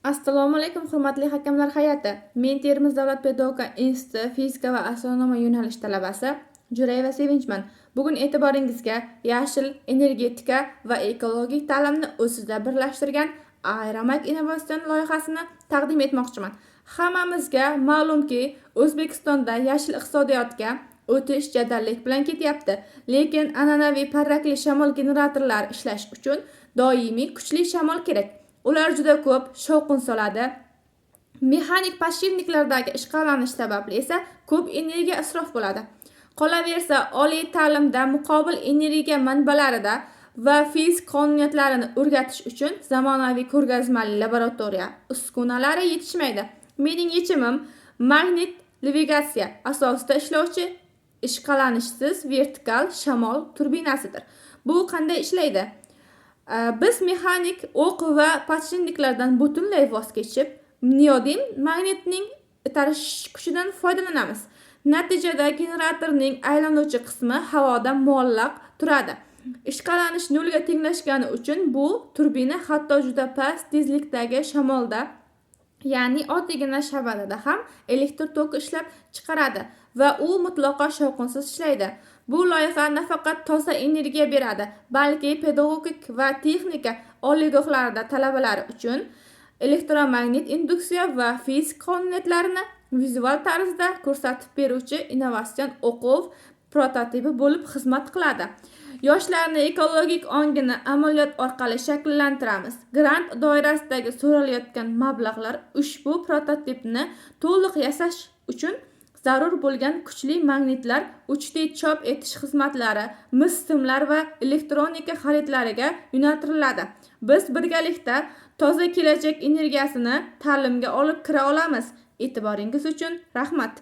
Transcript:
Assalomu alaykum, hurmatli hakamlar hay'ati. Men Termiz davlat pedagogika instituti fizika va astronomiya yo'nalish talabasi Jo'rayeva Sevinchman. Bugun e'tiboringizga yashil, energetika va ekologik ta'limni o'zida birlashtirgan Aeromak innovatsion loyihasini taqdim etmoqchiman. Hammamizga ma'lumki, O'zbekistonda yashil iqtisodiyotga o'tish jadallik bilan ketyapti. Lekin an'anaviy parrakli shamol generatorlari ishlash uchun doimiy kuchli shamol kerak. Ular juda ko'p shovqin soladi. Mexanik podshipniklardagi ishqalanish sababli esa ko'p energiya isrof bo'ladi. Qolaversa, oliy ta'limda muqobil energiya manbalarida va fizik qonuniyatlarini o'rgatish uchun zamonaviy ko'rgazmali laboratoriya uskunalari yetishmaydi. Mening yechimim magnit navigatsiya asosida ishlovchi ishqalanishsiz vertikal shamol turbinasidir. Bu qanday ishlaydi? Biz mexanik o'q va podshipniklardan butunlay voz kechib, neodim magnitning itarish kuchidan foydalanamiz. Natijada generatorning aylanuvchi qismi havoda muallaq turadi. Ishqalanish nolga tenglashgani uchun bu turbina hatto juda past tezlikdagi shamolda, ya'ni oddiygina shabadada ham elektr toki ishlab chiqaradi va u mutlaqo shovqinsiz ishlaydi. Bu loyiha nafaqat toza energiya beradi, balki pedagogik va texnika oliygohlarida talabalar uchun elektromagnit induksiya va fizik qonuniyatlarini vizual tarzda ko'rsatib beruvchi innovatsion o'quv prototipi bo'lib xizmat qiladi. Yoshlarning ekologik ongini amaliyot orqali shakllantiramiz. Grant doirasidagi so'ralayotgan mablag'lar ushbu prototipni to'liq yasash uchun zarur bo'lgan kuchli magnitlar, 3D chop etish xizmatlari, mis simlar va elektronika xaridlariga yo'naltiriladi. Biz birgalikda toza kelajak energiyasini ta'limga olib kira olamiz. E'tiboringiz uchun rahmat.